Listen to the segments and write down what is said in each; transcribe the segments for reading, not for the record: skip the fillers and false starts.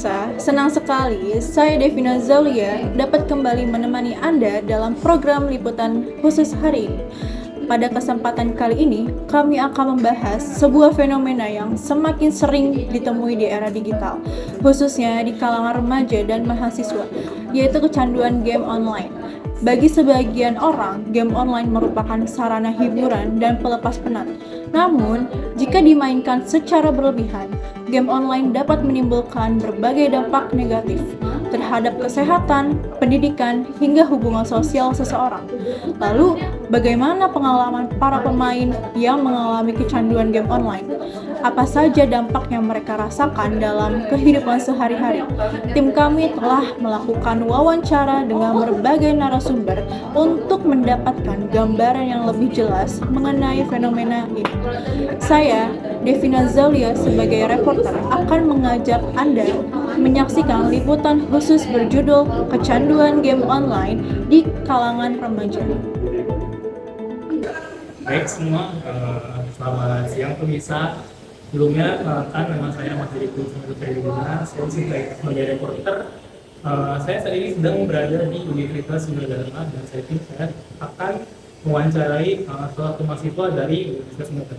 pemirsa, senang sekali saya Devina Zaulia dapat kembali menemani Anda dalam program liputan khusus hari ini. Pada kesempatan kali ini, kami akan membahas sebuah fenomena yang semakin sering ditemui di era digital, khususnya di kalangan remaja dan mahasiswa, yaitu kecanduan game online. Bagi sebagian orang, game online merupakan sarana hiburan dan pelepas penat. Namun, jika dimainkan secara berlebihan, game online dapat menimbulkan berbagai dampak negatif terhadap kesehatan, pendidikan, hingga hubungan sosial seseorang. Lalu, bagaimana pengalaman para pemain yang mengalami kecanduan game online? Apa saja dampak yang mereka rasakan dalam kehidupan sehari-hari? Tim kami telah melakukan wawancara dengan berbagai narasumber untuk mendapatkan gambaran yang lebih jelas mengenai fenomena ini. Saya, Devina Zaulia, sebagai reporter akan mengajak Anda menyaksikan liputan khusus berjudul Kecanduan Game Online di Kalangan Remaja. Baik semua, selamat siang pemirsa. Sebelumnya, nama saya Mas Diriku Sumedina, saya sebagai reporter. Saya saat ini sedang berada di Universitas Sumedina dan saya akan mewawancarai salah satu mahasiswa dari Universitas Sumedina.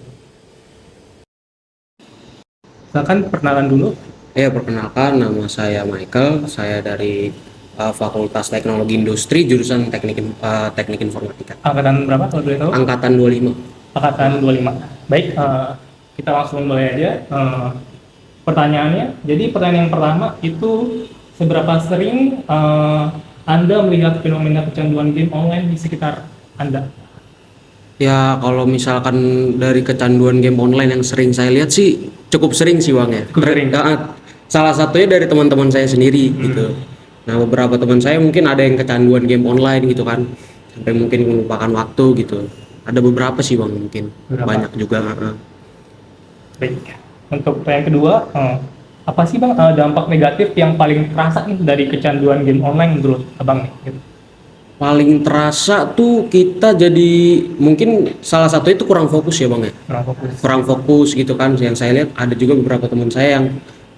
Silakan perkenalan dulu. Ya, perkenalkan, nama saya Michael, saya dari Fakultas Teknologi Industri, jurusan Teknik Informatika. Angkatan berapa kalau boleh tahu? Angkatan 25. Angkatan 25. Baik, kita langsung mulai aja. Pertanyaannya, jadi pertanyaan yang pertama itu seberapa sering Anda melihat fenomena kecanduan game online di sekitar Anda? Ya, kalau misalkan dari kecanduan game online yang sering saya lihat sih cukup sering sih Bang ya. Cukup sering. Salah satunya dari teman-teman saya sendiri gitu. Nah, beberapa teman saya mungkin ada yang kecanduan game online gitu kan, sampai mungkin melupakan waktu gitu. Ada beberapa sih Bang, mungkin banyak juga. Baik. Untuk yang kedua, apa sih Bang dampak negatif yang paling terasa nih dari kecanduan game online menurut Abang nih? Gitu. Paling terasa tuh kita jadi mungkin salah satu itu kurang fokus ya Bang ya. Kurang fokus gitu kan. Yang saya lihat ada juga beberapa teman saya yang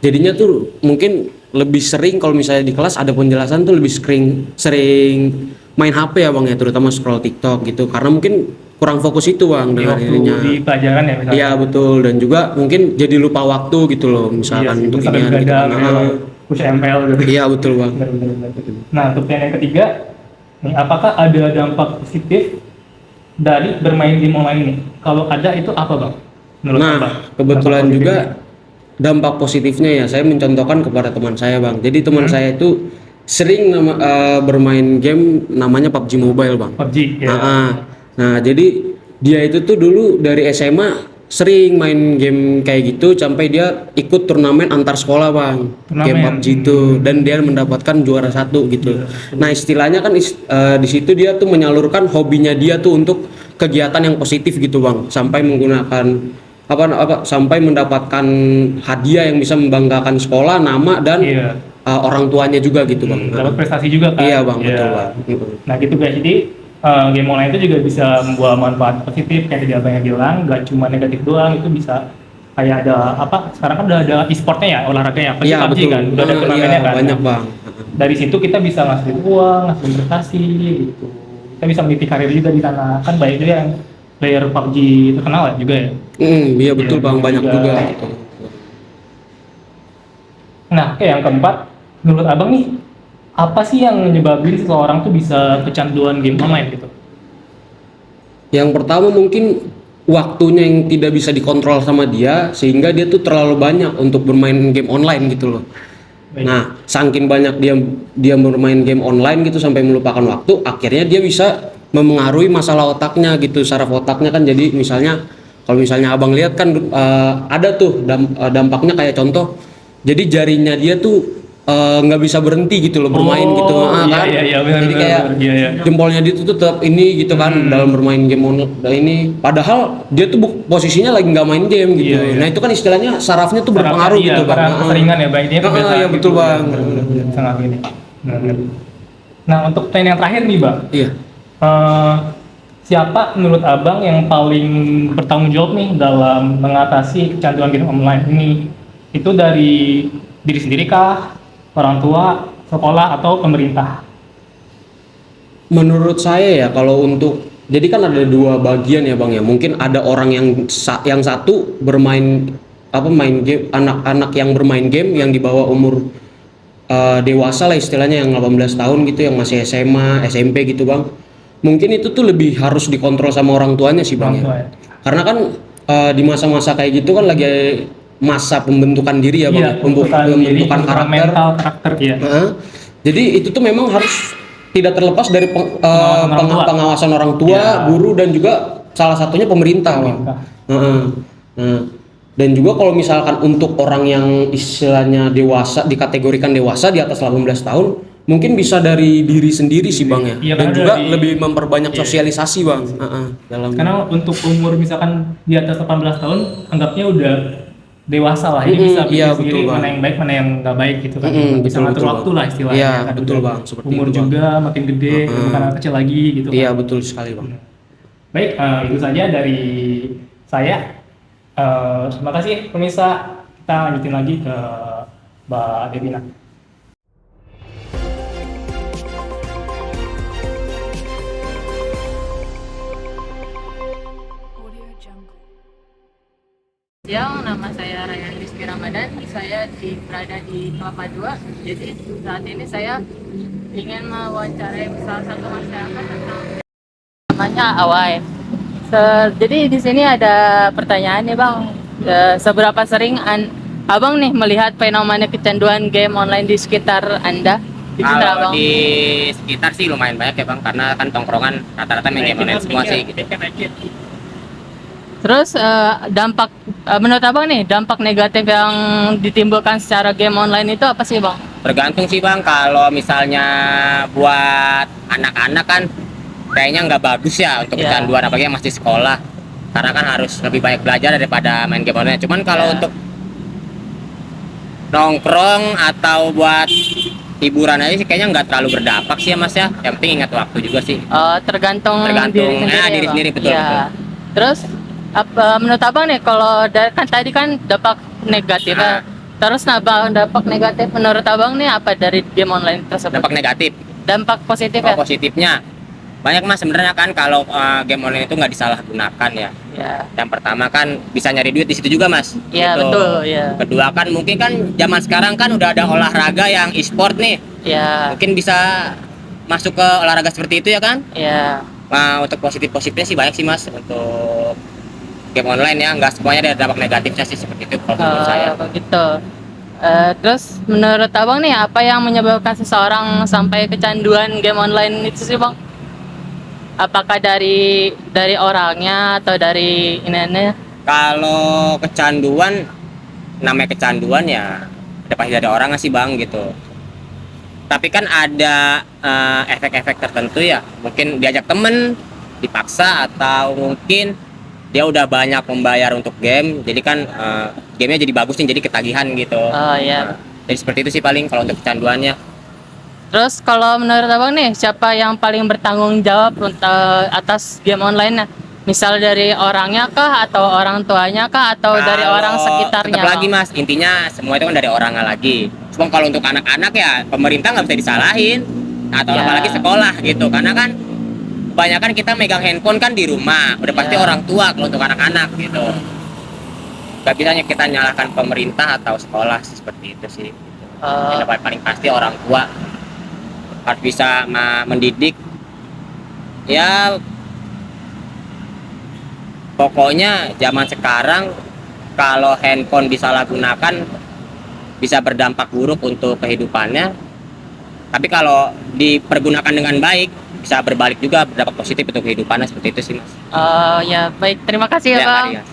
jadinya tuh mungkin lebih sering kalau misalnya di kelas ada penjelasan tuh lebih sering main HP ya Bang ya, terutama scroll TikTok gitu, karena mungkin kurang fokus itu Bang dengan dirinya di pelajaran ya misalnya. Iya betul, dan juga mungkin jadi lupa waktu gitu loh misalkan untuk ini gitu. Push ML gitu. Iya betul Bang. Nah, untuk yang ketiga nih, apakah ada dampak positif dari bermain game online ini? Kalau ada itu apa Bang? Menurut Abang? Kebetulan juga dampak positifnya ya, saya mencontohkan kepada teman saya Bang. Jadi teman saya itu sering bermain game namanya PUBG Mobile Bang. PUBG ya. Nah, jadi dia itu tuh dulu dari SMA sering main game kayak gitu sampai dia ikut turnamen antar sekolah Bang. Game PUBG itu, dan dia mendapatkan juara 1 gitu. Nah, istilahnya kan di situ dia tuh menyalurkan hobinya dia tuh untuk kegiatan yang positif gitu Bang, sampai menggunakan sampai mendapatkan hadiah yang bisa membanggakan sekolah, nama dan orang tuanya juga gitu Bang. Dapat prestasi juga kan? Iya Bang, betul Bang. Nah gitu guys, jadi game online itu juga bisa membawa manfaat positif kayak tadi Abang yang bilang, gak cuma negatif doang, itu bisa kayak ada sekarang kan udah ada e-sportnya ya, olahraganya apa sih PUBG kan, udah ada turnamennya kan. Banyak Bang. Dari situ kita bisa ngasilin uang, ngasilin prestasi gitu. Kita bisa meniti karir juga di sana, kan banyak juga yang player PUBG terkenal ya juga ya. Iya betul Bang, banyak juga gitu. Nah, yang keempat, menurut Abang nih, apa sih yang menyebabkan seseorang tuh bisa kecanduan game online gitu? Yang pertama mungkin waktunya yang tidak bisa dikontrol sama dia, sehingga dia tuh terlalu banyak untuk bermain game online gitu loh. Baik. Nah, saking banyak dia bermain game online gitu sampai melupakan waktu, akhirnya dia bisa memengaruhi masalah otaknya gitu, saraf otaknya kan. Jadi kalau misalnya Abang lihat kan ada tuh dampaknya, kayak contoh, jadi jarinya dia tuh nggak bisa berhenti gitu loh bermain gitu kan. Jadi kayak jempolnya dia tuh tetap ini gitu kan dalam bermain game online ini, padahal dia tuh posisinya lagi nggak main game gitu. Nah itu kan istilahnya sarafnya tuh berpengaruh gitu Bang. Keseringan ya Bang, dia kebiasaan. Iya betul Bang. Sangat ini. Nah untuk pertanyaan yang terakhir nih Bang. Iya. Siapa menurut Abang yang paling bertanggung jawab nih dalam mengatasi kecanduan game online ini? Itu dari diri sendiri kah? orang tua, sekolah, atau pemerintah? Menurut saya ya, kalau untuk jadi kan ada dua bagian ya Bang ya. Mungkin ada orang yang satu bermain main game, anak-anak yang bermain game yang di bawah umur dewasa lah istilahnya, yang 18 tahun gitu, yang masih SMA, SMP gitu Bang. Mungkin itu tuh lebih harus dikontrol sama orang tuanya sih Bang Orang tua ya. ya? Karena kan di masa-masa kayak gitu kan lagi masa pembentukan diri ya Bang, Iya, pembentukan diri, pembentukan karakter. mental karakter ya. Heeh. Jadi itu tuh memang harus tidak terlepas dari Pengawasan orang tua. pengawasan orang tua, Ya. guru, dan juga salah satunya pemerintah Bang. Pemerintah. Heeh. Nah, dan juga kalau misalkan untuk orang yang istilahnya dewasa, dikategorikan dewasa di atas 18 tahun, mungkin bisa dari diri sendiri sih Bang ya. Iya, Dan karena juga dari- lebih memperbanyak Iya. sosialisasi Bang. Heeh, dalam Karena untuk umur misalkan di atas 18 tahun, anggapnya udah dewasa lah. Jadi bisa iya, pilih sendiri betul, Bang. mana yang baik, mana yang nggak baik gitu kan. Mm-mm, Bisa betul, ngatur betul, waktu Bang. lah istilahnya. Iya, kan. betul, Udah Bang. Seperti umur itu, Bang. juga makin gede, bukan anak kecil lagi gitu Iya, kan. betul sekali Bang. Baik, itu saja dari saya. Terima kasih pemirsa. Kita lanjutin lagi ke Mbak Devina. Siang, nama saya Rayyan Rizky Ramadan. Saya berada di Kelapa II. Jadi saat ini saya ingin mewawancarai salah satu masyarakat tentang namanya Awai. Jadi di sini ada pertanyaan nih Bang. Seberapa sering Abang nih melihat fenomena kecanduan game online di sekitar Anda? Di sekitar Kalau Abang? di sekitar sih lumayan banyak ya Bang, karena kan tongkrongan rata-rata main game online semua sih gitu. Terus menurut Abang nih dampak negatif yang ditimbulkan secara game online itu apa sih Bang? Tergantung sih Bang, kalau misalnya buat anak-anak kan kayaknya nggak bagus ya untuk Iya. kecanduan, apalagi yang masih sekolah. Karena kan harus lebih banyak belajar daripada main game online. Cuman kalau Iya. untuk nongkrong atau buat hiburan aja sih kayaknya nggak terlalu berdampak sih ya Mas ya. Yang penting ingat waktu juga sih. Tergantung Tergantung, diri sendiri, diri ya, Bang? sendiri, betul, Iya. betul. Terus menurut Abang nih kalau kan tadi kan dampak negatif ya. Terus dampak negatif menurut Abang nih apa dari game online tersebut? Dampak negatif. Dampak positif ya? Positifnya banyak Mas sebenarnya kan kalau game online itu nggak disalahgunakan ya. Ya. Yang pertama kan bisa nyari duit di situ juga Mas. Iya, Gitu. betul, ya. Kedua kan mungkin kan zaman sekarang kan udah ada olahraga yang e-sport nih. Ya. Mungkin bisa masuk ke olahraga seperti itu ya kan. Ya. Nah, untuk positifnya sih banyak sih Mas untuk game online ya. Nggak semuanya ada dampak negatifnya sih seperti itu kalau menurut saya. Begitu. Terus menurut Abang nih apa yang menyebabkan seseorang sampai kecanduan game online itu sih Bang? Apakah dari orangnya atau dari ini? Kalau kecanduan, namanya kecanduan ya udah pasti dari orang sih Bang gitu. Tapi kan ada efek-efek tertentu ya. Mungkin diajak temen, dipaksa, atau mungkin dia udah banyak membayar untuk game. Jadi kan gamenya jadi bagus nih, jadi ketagihan gitu. Oh iya. Nah, jadi seperti itu sih paling kalau untuk kecanduannya. Terus kalau menurut Abang nih siapa yang paling bertanggung jawab atas game online? Misal dari orangnya kah atau orang tuanya kah atau dari Kalau orang sekitarnya? tetap lagi Bang? Mas, intinya semua itu kan dari orangnya lagi. Cuma kalau untuk anak-anak ya pemerintah nggak bisa disalahin, atau Ya. apalagi sekolah gitu, karena kan kebanyakan kita megang handphone kan di rumah, udah pasti Ya. orang tua kalau untuk anak-anak gitu. Gak bisa kita nyalahkan pemerintah atau sekolah sih, seperti itu sih. Oh. Yang paling pasti orang tua harus bisa mendidik. Ya pokoknya zaman sekarang kalau handphone disalahgunakan bisa berdampak buruk untuk kehidupannya. Tapi kalau dipergunakan dengan baik bisa berbalik juga, berdampak positif untuk kehidupannya, seperti itu sih Mas. Oh ya baik, terima kasih ya Bang. Maria.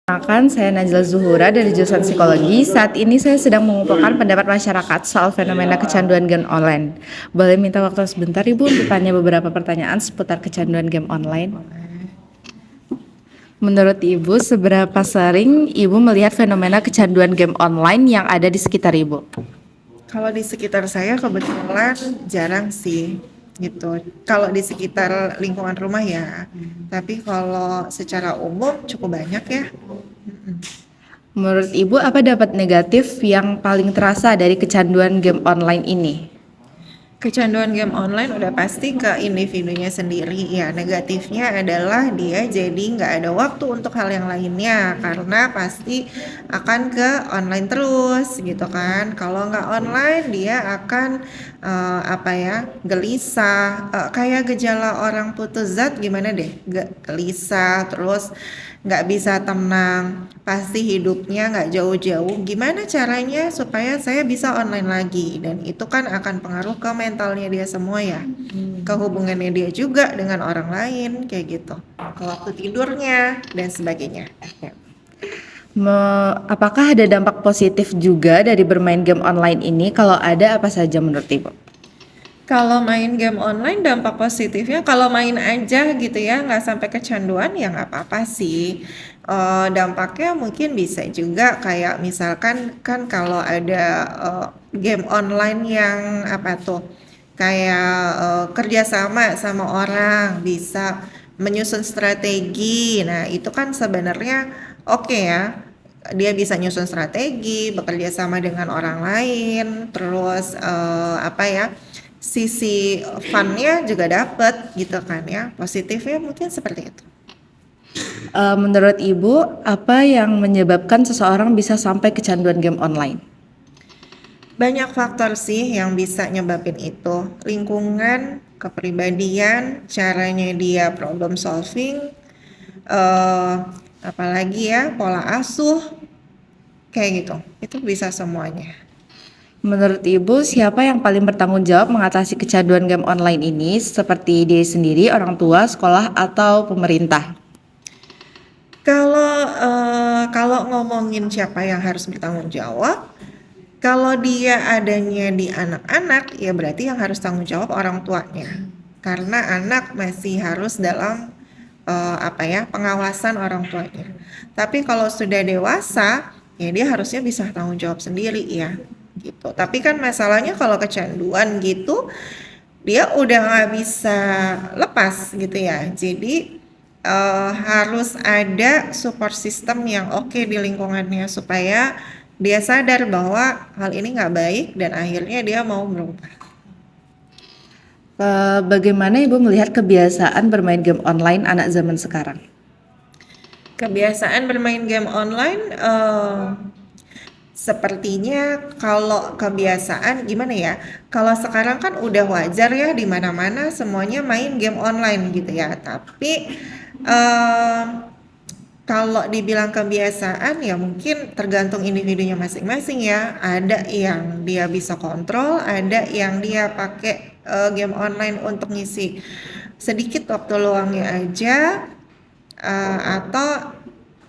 Perkenalkan, saya Najla Zuhura dari jurusan Psikologi. Saat ini saya sedang mengumpulkan pendapat masyarakat soal fenomena kecanduan game online. Boleh minta waktu sebentar Ibu untuk tanya beberapa pertanyaan seputar kecanduan game online? Menurut Ibu, seberapa sering Ibu melihat fenomena kecanduan game online yang ada di sekitar Ibu? Kalau di sekitar saya kebetulan jarang sih. gitu. Kalau di sekitar lingkungan rumah ya. Tapi kalau secara umum cukup banyak ya. Menurut Ibu, apa dampak negatif yang paling terasa dari kecanduan game online ini? Kecanduan game online udah pasti ke individunya sendiri ya. Negatifnya adalah dia jadi nggak ada waktu untuk hal yang lainnya karena pasti akan ke online terus gitu kan. Kalau nggak online dia akan gelisah, kayak gejala orang putus zat gimana deh, gelisah terus nggak bisa tenang, pasti hidupnya nggak jauh-jauh. Gimana caranya supaya saya bisa online lagi? Dan itu kan akan pengaruh ke mentalnya dia semua ya, ke hubungannya dia juga dengan orang lain kayak gitu, ke waktu tidurnya dan sebagainya. Apakah ada dampak positif juga dari bermain game online ini? Kalau ada, apa saja menurut Ibu? Kalau main game online dampak positifnya kalau main aja gitu ya nggak sampai kecanduan ya nggak apa-apa sih. Dampaknya mungkin bisa juga kayak misalkan kan kalau ada game online yang apa tuh kayak kerjasama sama orang bisa menyusun strategi. Nah itu kan sebenarnya oke ya. Dia bisa nyusun strategi, bekerja sama dengan orang lain, terus sisi fun-nya juga dapet gitu kan ya. Positifnya mungkin seperti itu. Menurut Ibu, apa yang menyebabkan seseorang bisa sampai kecanduan game online? Banyak faktor sih yang bisa nyebabin itu. Lingkungan, kepribadian, caranya dia problem solving, apalagi ya pola asuh, kayak gitu. Itu bisa semuanya. Menurut Ibu, siapa yang paling bertanggung jawab mengatasi kecanduan game online ini, seperti diri sendiri, orang tua, sekolah, atau pemerintah? Kalau ngomongin siapa yang harus bertanggung jawab, kalau dia adanya di anak-anak, ya berarti yang harus tanggung jawab orang tuanya. Karena anak masih harus dalam pengawasan orang tuanya. Tapi kalau sudah dewasa, ya dia harusnya bisa tanggung jawab sendiri ya. Gitu. Tapi kan masalahnya kalau kecanduan gitu dia udah nggak bisa lepas gitu ya. Jadi harus ada support system yang oke di lingkungannya supaya dia sadar bahwa hal ini nggak baik dan akhirnya dia mau berubah. Bagaimana Ibu melihat kebiasaan bermain game online anak zaman sekarang? Kebiasaan bermain game online sepertinya kalau kebiasaan gimana ya? Kalau sekarang kan udah wajar ya di mana-mana semuanya main game online gitu ya. Tapi kalau dibilang kebiasaan ya mungkin tergantung individunya masing-masing ya. Ada yang dia bisa kontrol, ada yang dia pakai game online untuk ngisi sedikit waktu luangnya aja,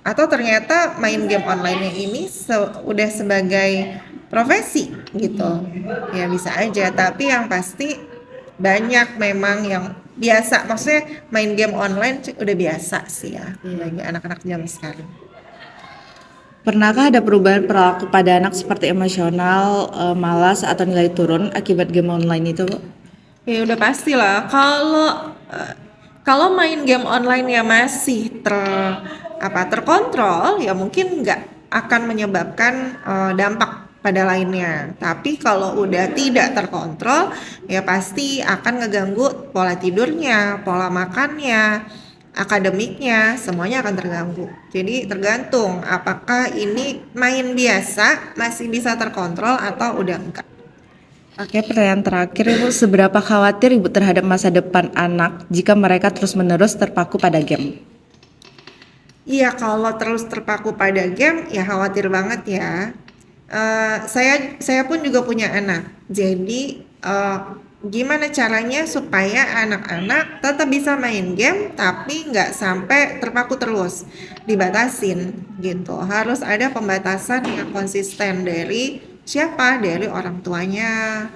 atau ternyata main game online-nya ini udah sebagai profesi gitu. Ya bisa aja, tapi yang pasti banyak memang yang biasa, maksudnya main game online udah biasa sih ya bagi anak-anak zaman sekarang. Pernahkah ada perubahan perilaku pada anak seperti emosional, malas, atau nilai turun akibat game online itu, Bu? Ya udah pastilah kalau main game online ya masih terkontrol ya mungkin nggak akan menyebabkan dampak pada lainnya. Tapi kalau udah tidak terkontrol ya pasti akan ngeganggu pola tidurnya, pola makannya, akademiknya, semuanya akan terganggu. Jadi tergantung apakah ini main biasa masih bisa terkontrol atau udah enggak. Oke, pertanyaan terakhir Ibu, seberapa khawatir Ibu terhadap masa depan anak jika mereka terus-menerus terpaku pada game? Iya, kalau terus terpaku pada game ya khawatir banget ya. Saya pun juga punya anak. Jadi gimana caranya supaya anak-anak tetap bisa main game tapi nggak sampai terpaku terus, dibatasin gitu. Harus ada pembatasan yang konsisten dari siapa? Dari orang tuanya,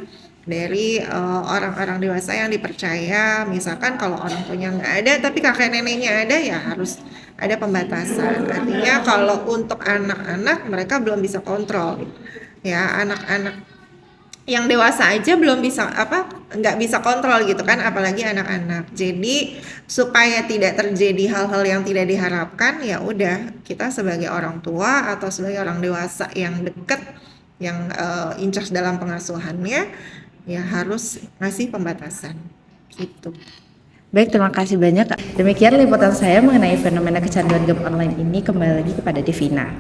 dari orang-orang dewasa yang dipercaya. Misalkan kalau orang tuanya nggak ada tapi kakek neneknya ada ya harus ada pembatasan. Artinya kalau untuk anak-anak mereka belum bisa kontrol ya, anak-anak yang dewasa aja belum bisa nggak bisa kontrol gitu kan, apalagi anak-anak. Jadi supaya tidak terjadi hal-hal yang tidak diharapkan, ya udah kita sebagai orang tua atau sebagai orang dewasa yang deket, yang in charge dalam pengasuhannya, ya harus ngasih pembatasan gitu. Baik, terima kasih banyak. Demikian liputan saya mengenai fenomena kecanduan game online ini. Kembali lagi kepada Devina.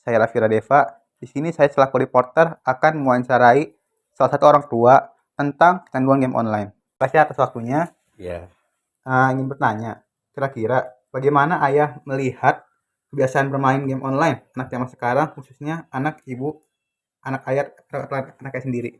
Saya Raffi Radeva. Di sini saya selaku reporter akan mewawancarai salah satu orang tua tentang kecanduan game online. Terima kasih atas waktunya. Ya, Ingin bertanya, kira-kira bagaimana ayah melihat kebiasaan bermain game online anak zaman sekarang, khususnya anak ayah sendiri?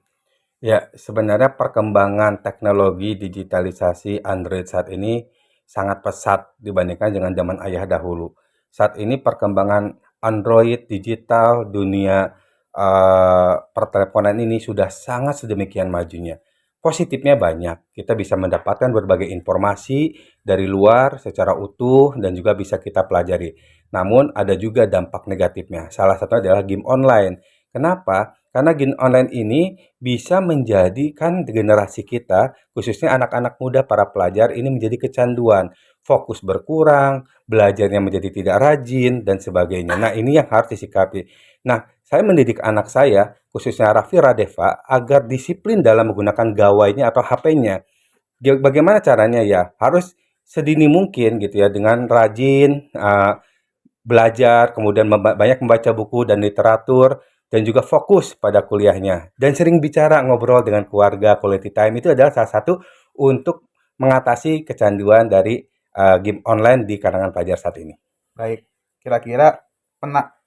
ya sebenarnya perkembangan teknologi digitalisasi Android saat ini sangat pesat dibandingkan dengan zaman ayah dahulu. Saat ini perkembangan Android digital dunia perteleponan ini sudah sangat sedemikian majunya. Positifnya banyak, kita bisa mendapatkan berbagai informasi dari luar secara utuh dan juga bisa kita pelajari. Namun ada juga dampak negatifnya. Salah satunya adalah game online. Kenapa? Karena game online ini bisa menjadikan generasi kita, khususnya anak-anak muda para pelajar ini menjadi kecanduan. Fokus berkurang, belajarnya menjadi tidak rajin, dan sebagainya. Nah, ini yang harus disikapi. Nah, saya mendidik anak saya, khususnya Raffi Radeva, agar disiplin dalam menggunakan gawainya atau HP-nya. Bagaimana caranya ya? Harus sedini mungkin gitu ya, dengan rajin belajar, kemudian banyak membaca buku dan literatur, dan juga fokus pada kuliahnya. Dan sering bicara, ngobrol dengan keluarga, quality time, itu adalah salah satu untuk mengatasi kecanduan dari game online di kalangan pelajar saat ini. Baik, kira-kira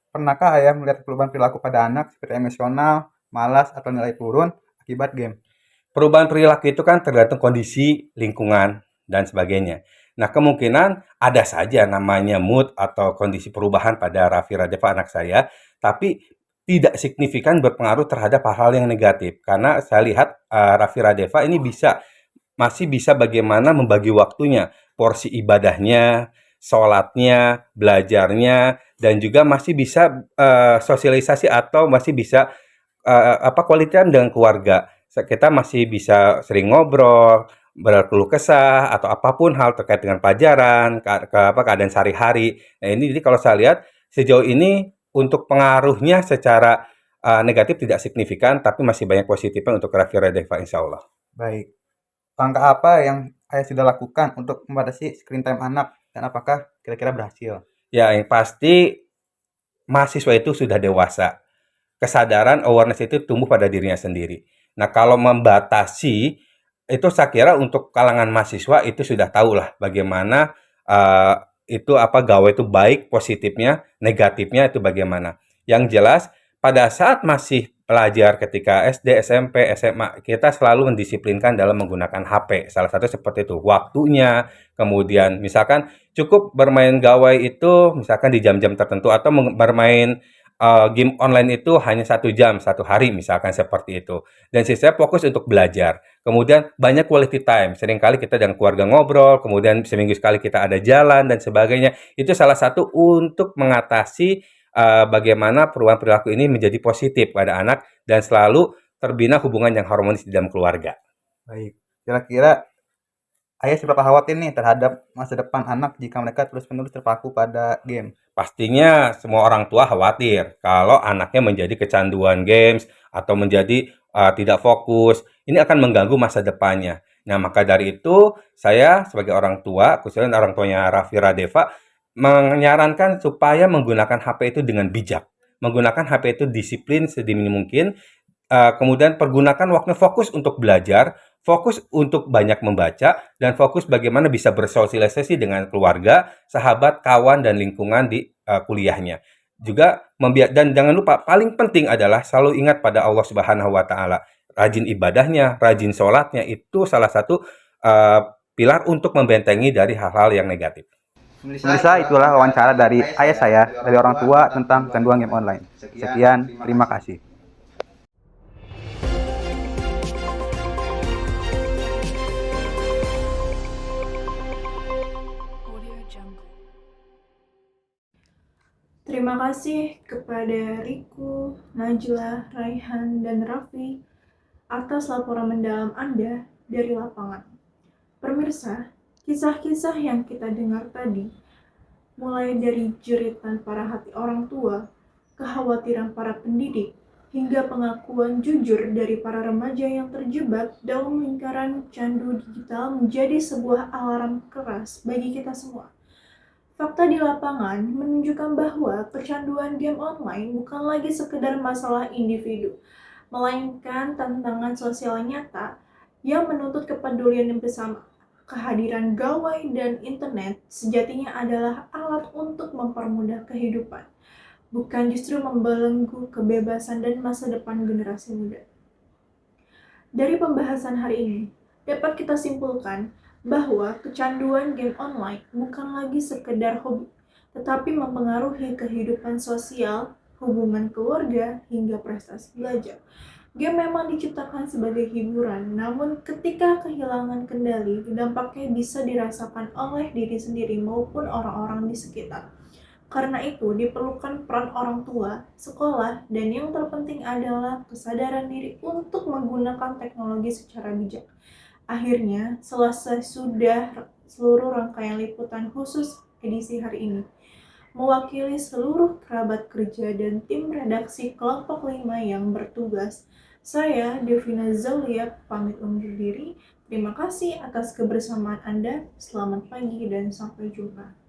pernahkah ayah melihat perubahan perilaku pada anak seperti emosional, malas, atau nilai turun akibat game? Perubahan perilaku itu kan tergantung kondisi, lingkungan, dan sebagainya. Nah, kemungkinan ada saja namanya mood atau kondisi perubahan pada Raffi Radeva anak saya, tapi tidak signifikan berpengaruh terhadap hal-hal yang negatif. Karena saya lihat Raffi Radeva ini masih bisa bagaimana membagi waktunya, porsi ibadahnya, sholatnya, belajarnya, dan juga masih bisa sosialisasi atau masih bisa quality time dengan keluarga. Kita masih bisa sering ngobrol, berkeluh kesah, atau apapun hal terkait dengan pelajaran, keadaan sehari-hari. Nah, ini jadi kalau saya lihat sejauh ini untuk pengaruhnya secara negatif tidak signifikan, tapi masih banyak positifnya untuk Raffi Radeva, insya Allah. Baik. Langkah apa yang ayah sudah lakukan untuk membatasi screen time anak dan apakah kira-kira berhasil? Ya, yang pasti mahasiswa itu sudah dewasa. Kesadaran, awareness itu tumbuh pada dirinya sendiri. Nah, kalau membatasi, itu saya kira untuk kalangan mahasiswa itu sudah tahu lah bagaimana itu gawai itu baik, positifnya, negatifnya itu bagaimana. Yang jelas, pada saat masih pelajar ketika SD, SMP, SMA, kita selalu mendisiplinkan dalam menggunakan HP. Salah satu seperti itu, waktunya, kemudian misalkan cukup bermain gawai itu misalkan di jam-jam tertentu, atau bermain game online itu hanya 1 jam, 1 hari misalkan seperti itu. Dan sisanya fokus untuk belajar. Kemudian banyak quality time. Seringkali kita dengan keluarga ngobrol, kemudian seminggu sekali kita ada jalan dan sebagainya. Itu salah satu untuk mengatasi bagaimana perubahan perilaku ini menjadi positif pada anak dan selalu terbina hubungan yang harmonis di dalam keluarga. Baik, kira-kira ayah seberapa khawatir nih terhadap masa depan anak jika mereka terus-menerus terpaku pada game? Pastinya semua orang tua khawatir kalau anaknya menjadi kecanduan games atau menjadi tidak fokus. Ini akan mengganggu masa depannya. Nah, maka dari itu saya sebagai orang tua, khususnya orang tuanya Raffi Radeva, menyarankan supaya menggunakan HP itu dengan bijak. Menggunakan HP itu disiplin sedini mungkin. Kemudian pergunakan waktu fokus untuk belajar, fokus untuk banyak membaca, dan fokus bagaimana bisa bersosialisasi dengan keluarga, sahabat, kawan, dan lingkungan di kuliahnya. Juga dan jangan lupa, paling penting adalah selalu ingat pada Allah Subhanahu wa Ta'ala. Rajin ibadahnya, rajin sholatnya, itu salah satu pilar untuk membentengi dari hal-hal yang negatif. Pemirsa, itulah wawancara dari ayah saya, dari orang tua tentang kecanduan game online. Sekian, terima kasih. Terima kasih kepada Riku, Najla, Raihan, dan Raffi atas laporan mendalam Anda dari lapangan. Pemirsa, kisah-kisah yang kita dengar tadi, mulai dari jeritan para hati orang tua, kekhawatiran para pendidik, hingga pengakuan jujur dari para remaja yang terjebak dalam lingkaran candu digital menjadi sebuah alarm keras bagi kita semua. Fakta di lapangan menunjukkan bahwa kecanduan game online bukan lagi sekedar masalah individu, melainkan tantangan sosial nyata yang menuntut kepedulian yang bersama. Kehadiran gawai dan internet sejatinya adalah alat untuk mempermudah kehidupan, bukan justru membelenggu kebebasan dan masa depan generasi muda. Dari pembahasan hari ini, dapat kita simpulkan bahwa kecanduan game online bukan lagi sekedar hobi, tetapi mempengaruhi kehidupan sosial, hubungan keluarga, hingga prestasi belajar. Game memang diciptakan sebagai hiburan, namun ketika kehilangan kendali, dampaknya bisa dirasakan oleh diri sendiri maupun orang-orang di sekitar. Karena itu, diperlukan peran orang tua, sekolah, dan yang terpenting adalah kesadaran diri untuk menggunakan teknologi secara bijak. Akhirnya, selesai sudah seluruh rangkaian liputan khusus edisi hari ini. Mewakili seluruh kerabat kerja dan tim redaksi kelompok 5 yang bertugas, saya, Devina Zaulia, pamit undur diri. Terima kasih atas kebersamaan Anda. Selamat pagi dan sampai jumpa.